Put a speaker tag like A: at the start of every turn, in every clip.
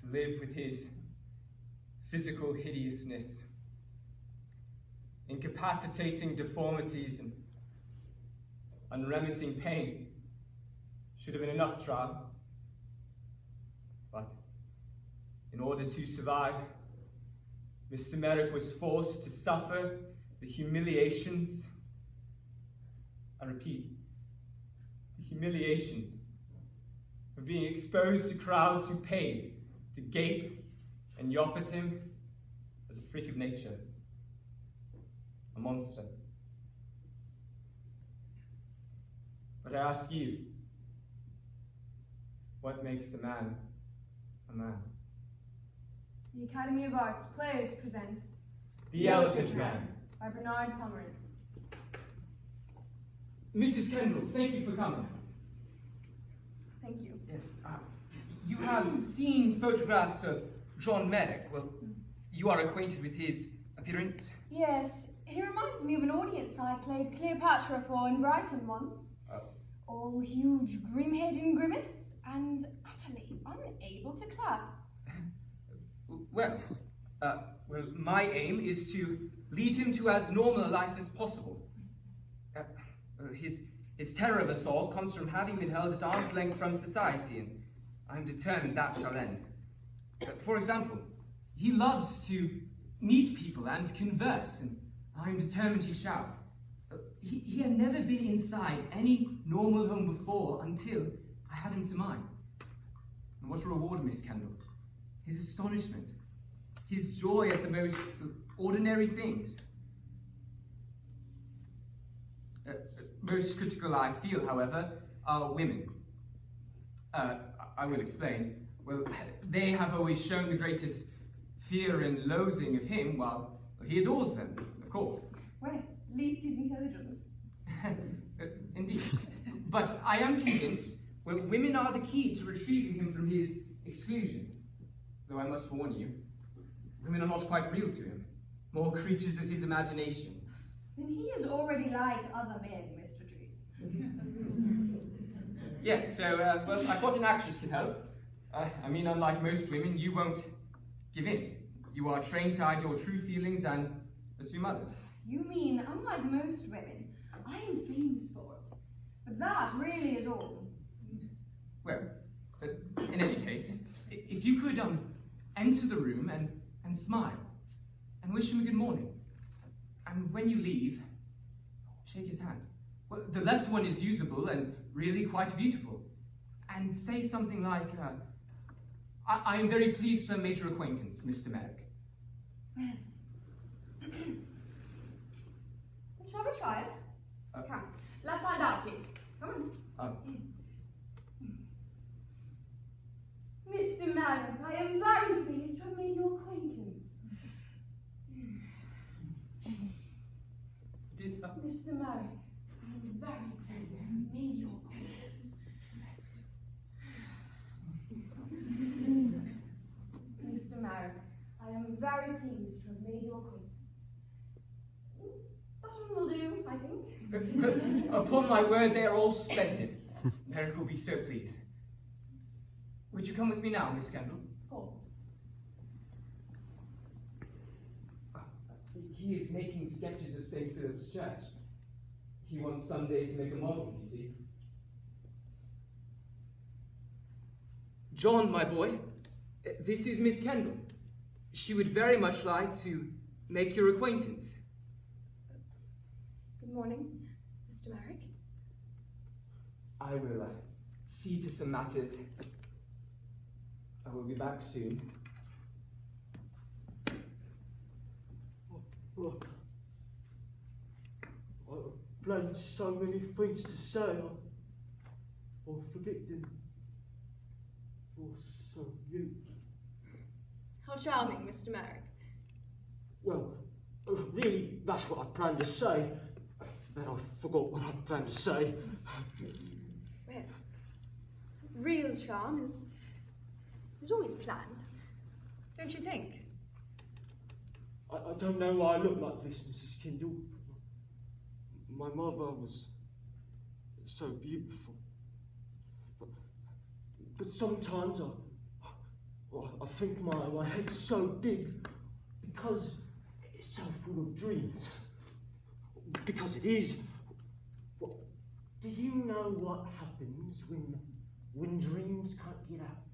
A: to live with his physical hideousness, incapacitating deformities and unremitting pain should have been enough trial. But in order to survive, Mr. Merrick was forced to suffer the humiliations, I repeat, the humiliations of being exposed to crowds who paid to gape and yawp at him as a freak of nature, a monster. But I ask you, what makes a man a man?
B: The Academy of Arts players present
A: The Elephant Man.
B: by Bernard Pomerantz.
A: Mrs. Kendall, thank you for coming.
B: Thank you.
A: Yes, you have seen photographs of John Merrick. Well, you are acquainted with his appearance?
B: Yes, he reminds me of an audience I played Cleopatra for in Brighton once. All huge, grim-head and grimace, and utterly unable to clap.
A: Well, my aim is to lead him to as normal a life as possible. His terror of us all comes from having been held at arm's length from society, and I'm determined that shall end. For example, he loves to meet people and converse, and I'm determined he shall. He had never been inside any normal home before until I had him to mine. And what a reward, Miss Kendall. His astonishment, his joy at the most ordinary things. Most critical I feel, however, are women. I will explain. Well, they have always shown the greatest fear and loathing of him, while he adores them, of course.
B: Well, at least he's intelligent.
A: Indeed. But I am convinced, well, women are the key to retrieving him from his exclusion. Though I must warn you, women are not quite real to him, more creatures of his imagination.
B: Then he is already like other men, Mr. Trees.
A: Yes, so, well, I thought an actress could help. I mean, unlike most women, you won't give in. You are trained to hide your true feelings and assume others.
B: You mean, unlike most women, I am famous for it. But that really is all.
A: Well, in any case, if you could enter the room and smile and wish him a good morning. And when you leave, shake his hand. Well, the left one is usable and really quite beautiful. And say something like, I am very pleased to have made your acquaintance, Mr. Merrick.
B: Well, shall we try it? Come, left hand out, please. Come on. Mr. Merrick, I am very pleased to have made your acquaintance. Mr. Merrick, I am very pleased to have made your acquaintance. Mr. Merrick, I am very pleased to have made your acquaintance. That one will do, I think.
A: Upon my word, they are all splendid. Merrick will be so pleased. Would you come with me now, Miss Kendall?
B: Of course.
A: He is making sketches of St. Philip's Church. He wants someday to make a model, you see. John, my boy, this is Miss Kendall. She would very much like to make your acquaintance.
B: Good morning, Mr. Merrick.
A: I will see to some matters. I will be back soon.
C: Look, I've planned so many things to say, I'll forget them. You're so huge.
B: How charming, Mr. Merrick.
C: Well, really, that's what I planned to say. Then I forgot what I planned to say.
B: Well, real charm is always planned, don't you think?
C: I don't know why I look like this, Mrs. Kendall. My mother was so beautiful. But sometimes I I think my head's so big because it's so full of dreams. Because it is. Well, do you know what happens when dreams can't get out?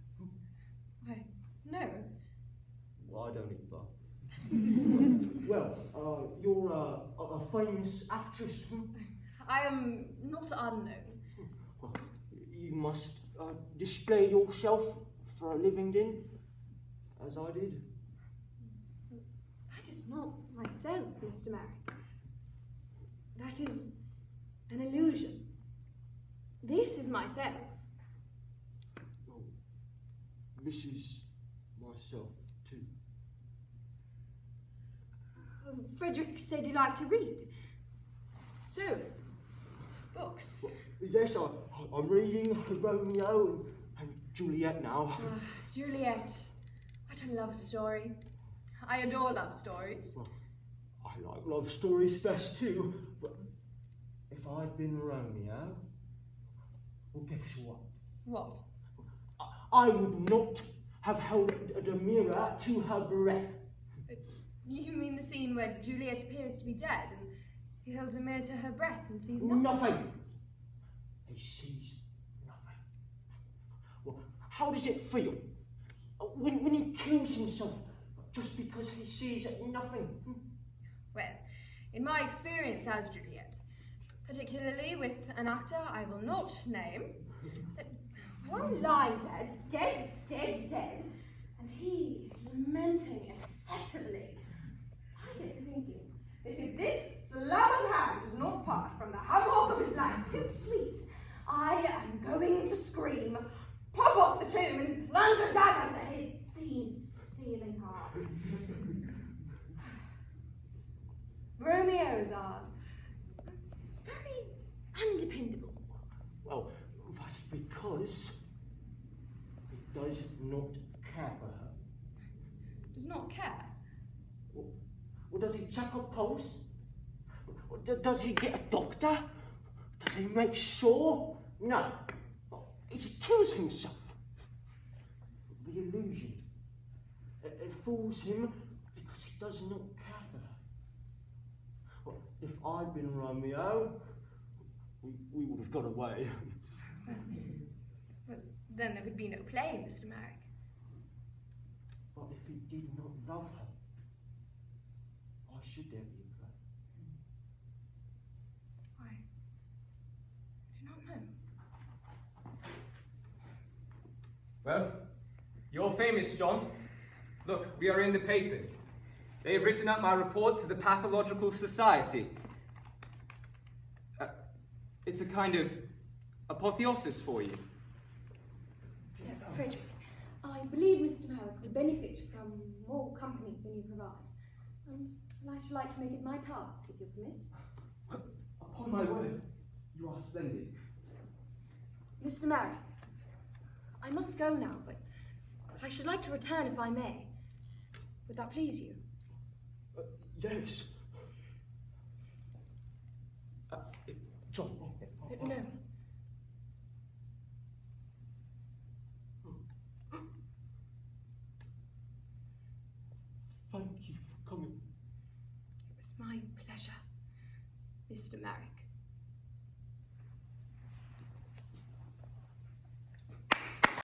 B: Why, no.
C: Well, I don't either. Well, you're a famous actress.
B: I am not unknown.
C: Well, you must display yourself for a living then, as I did.
B: That is not myself, Mr. Merrick. That is an illusion. This is myself.
C: Well, this is myself too.
B: Frederick said you like to read. So, books.
C: Well, yes, I'm reading Romeo and Juliet now.
B: Juliet. What a love story. I adore love stories.
C: Well, I like love stories best too, but if I'd been Romeo, well, guess what?
B: What?
C: I would not have held the mirror to her breath.
B: You mean the scene where Juliet appears to be dead and he holds a mirror to her breath and sees nothing?
C: Nothing. He sees nothing. Well, how does it feel when he kills himself just because he sees nothing?
B: Well, in my experience as Juliet, particularly with an actor I will not name, one lying there, dead, and he is lamenting excessively. I get to thinking that if this slab of ham does not part from the hum of his life too sweet, I am going to scream, pop off the tomb and plunge a dagger into his scene-stealing heart. Romeos are very undependable.
C: Well, that's because he does not care for her.
B: Does not care.
C: Well, does he check her pulse? Does he get a doctor? Does he make sure? No. He just kills himself. The illusion. It fools him because he does not care for her. Well, if I'd been Romeo, we would have got away.
B: Well, then there would be no play, Mr. Merrick.
C: But if he did not love her, why should there be a play?
B: I do not know.
A: Well, you're famous, John. Look, we are in the papers. They have written up my report to the Pathological Society. It's a kind of apotheosis for you.
B: Frederick, I believe Mr. Merrick would benefit from more company than you provide. And I should like to make it my task, if you permit.
A: Upon my word, you are splendid.
B: Mr. Merrick, I must go now, but I should like to return if I may. Would that please you?
C: Yes. John.
B: No.
C: Thank you for coming.
B: It was my pleasure, Mr. Merrick.